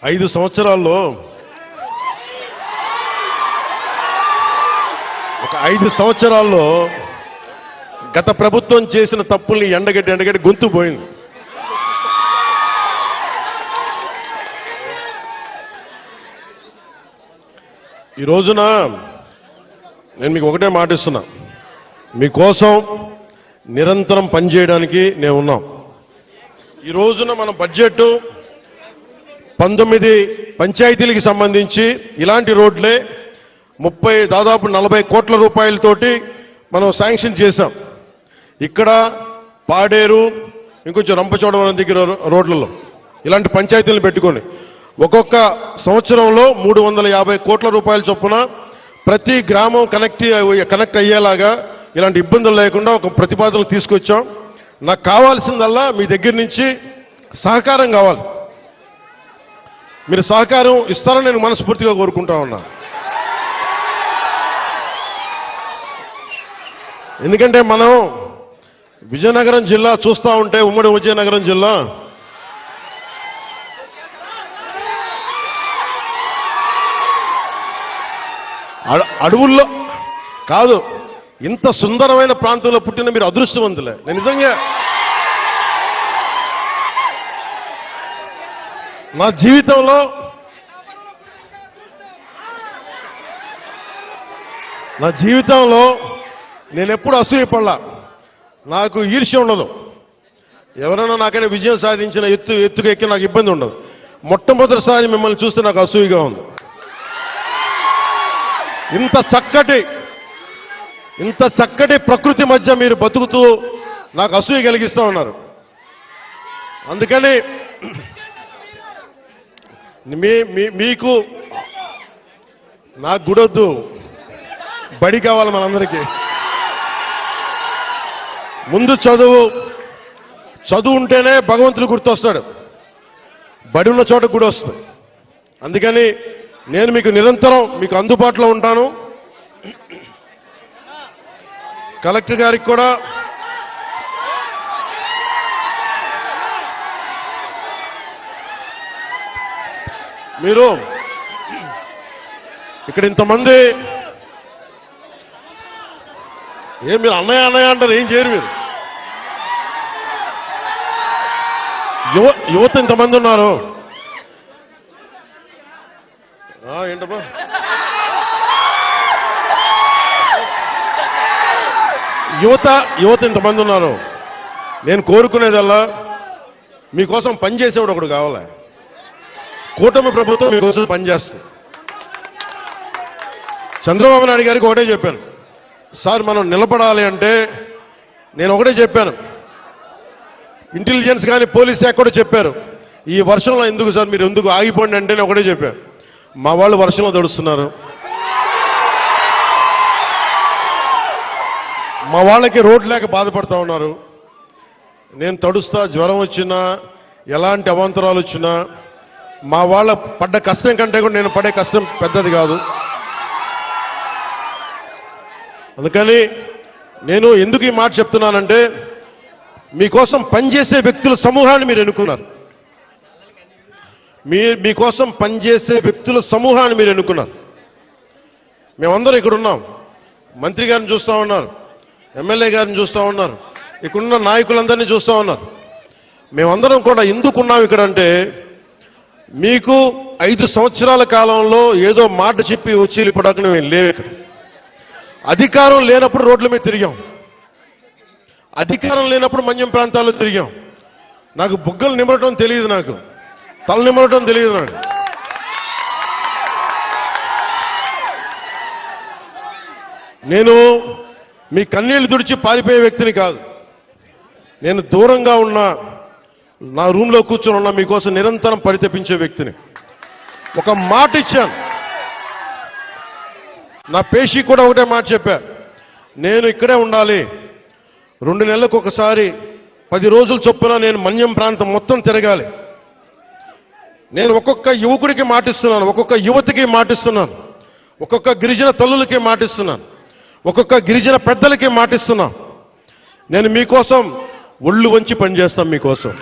5 సంవత్సరాల్లో ఒక 5 సంవత్సరాల్లో గత ప్రభుత్వం చేసిన తప్పుల్ని ఎండగట్టి గొంతు పోయింది. ఈ రోజున నేను మీకు ఒకటే మాట ఇస్తున్నా, మీకోసం నిరంతరం పనిచేయడానికి నేను ఉన్నాం. ఈ రోజున మన బడ్జెట్ 19 పంచాయతీలకు సంబంధించి ఇలాంటి రోడ్లే దాదాపు 40 కోట్ల రూపాయలతోటి మనం శాంక్షన్ చేశాం. ఇక్కడ పాడేరు, ఇంకొంచెం రంపచోడవరం దగ్గర రోడ్లలో ఇలాంటి పంచాయతీలను పెట్టుకొని ఒక్కొక్క సంవత్సరంలో 350 కోట్ల రూపాయల చొప్పున ప్రతి గ్రామం కనెక్ట్ అయ్యేలాగా ఇలాంటి ఇబ్బందులు లేకుండా ఒక ప్రతిపాదనలు తీసుకొచ్చాం. నాకు కావాల్సిందల్లా మీ దగ్గర నుంచి సహకారం కావాలి. మీరు సహకారం ఇస్తారని నేను మనస్ఫూర్తిగా కోరుకుంటా ఉన్నా. ఎందుకంటే మనం విజయనగరం జిల్లా చూస్తూ ఉంటే, ఉమ్మడి విజయనగరం జిల్లా అడవుల్లో కాదు, ఇంత సుందరమైన ప్రాంతంలో పుట్టిన మీరు అదృష్టవంతులే. నేను నిజంగా నా జీవితంలో నేను ఎప్పుడు అసూయపడలా. నాకు ఈర్ష్య ఉండదు. ఎవరైనా నాకైనా విజయం సాధించిన ఎత్తుకు ఎక్కి నాకు ఇబ్బంది ఉండదు. మొట్టమొదటిసారి మిమ్మల్ని చూస్తే నాకు అసూయగా ఉంది. ఇంత చక్కటి ప్రకృతి మధ్య మీరు బతుకుతూ నాకు అసూయ కలిగిస్తూ ఉన్నారు. అందుకని మీకు నాకు గుడొద్దు, బడి కావాలి మనందరికీ. ముందు చదువు ఉంటేనే భగవంతుడు గుర్తొస్తాడు, బడి ఉన్న చోట గుడి వస్తుంది. అందుకని నేను మీకు నిరంతరం మీకు అందుబాటులో ఉంటాను. కలెక్టర్ గారికి కూడా మీరు ఇక్కడ ఇంతమంది మీరు అన్నయ్య అంటారు, ఏం చేయరు మీరు. యువత ఇంతమంది ఉన్నారు. ఏంటమ్మా యువత ఇంతమంది ఉన్నారు. నేను కోరుకునేదల్లా మీకోసం పనిచేసేవాడు ఒకడు కావాలి. కూటమి ప్రభుత్వం మీకోసం పనిచేస్తుంది. చంద్రబాబు నాయుడు గారికి ఒకటే చెప్పాను, సార్ మనం నిలబడాలి అంటే నేను ఒకటే చెప్పాను, ఇంటెలిజెన్స్ కానీ పోలీస్ శాఖ కూడా చెప్పారు, ఈ వర్షంలో ఎందుకు సార్ మీరు ఎందుకు ఆగిపోండి అంటే నేను ఒకటే చెప్పాను, మా వాళ్ళు వర్షంలో తడుస్తున్నారు, మా వాళ్ళకి రోడ్డు లేక బాధపడతా ఉన్నారు. నేను తడుస్తా, జ్వరం వచ్చినా ఎలాంటి అవాంతరాలు వచ్చినా మా వాళ్ళ పడ్డ కష్టం కంటే కూడా నేను పడే కష్టం పెద్దది కాదు. అందుకని నేను ఎందుకు ఈ మాట చెప్తున్నానంటే, మీకోసం పనిచేసే వ్యక్తుల సమూహాన్ని మీరు ఎన్నుకున్నారు. మీకోసం పనిచేసే వ్యక్తుల సమూహాన్ని మీరు ఎన్నుకున్నారు. మేమందరం ఇక్కడ ఉన్నాం. మంత్రి గారిని చూస్తూ ఉన్నారు, ఎమ్మెల్యే గారిని చూస్తూ ఉన్నారు, ఇక్కడున్న నాయకులందరినీ చూస్తూ ఉన్నారు. మేమందరం కూడా ఎందుకున్నాం ఇక్కడంటే, మీకు 5 సంవత్సరాల కాలంలో ఏదో మాట చెప్పి వచ్చి వెళ్ళిపోవడానికి మేము లేవు. ఇక్కడ అధికారం లేనప్పుడు రోడ్ల మీద తిరిగాం, అధికారం లేనప్పుడు మన్యం ప్రాంతాల్లో తిరిగాం. నాకు బుగ్గలు నిమరటం తెలియదు, నాకు తల నిమరటం తెలియదు. నాకు నేను మీ కన్నీళ్లు తుడిచి పారిపోయే వ్యక్తిని కాదు. నేను దూరంగా ఉన్నా, నా రూమ్లో కూర్చొని ఉన్నా, మీకోసం నిరంతరం పరితపించే వ్యక్తిని. ఒక మాట ఇచ్చాను, నా పేషీ కూడా ఒకటే మాట చెప్పా, నేను ఇక్కడే ఉండాలి, 2 నెలలకు ఒకసారి 10 రోజుల చొప్పున నేను మన్యం ప్రాంతం మొత్తం తిరగాలి. నేను ఒక్కొక్క యువకుడికి మాటిస్తున్నాను, ఒక్కొక్క యువతికి మాటిస్తున్నాను, ఒక్కొక్క గిరిజన తల్లులకి మాటిస్తున్నాను, ఒక్కొక్క గిరిజన పెద్దలకి మాటిస్తున్నాను. నేను మీకోసం ఒళ్ళు వంచి పనిచేస్తాను మీకోసం.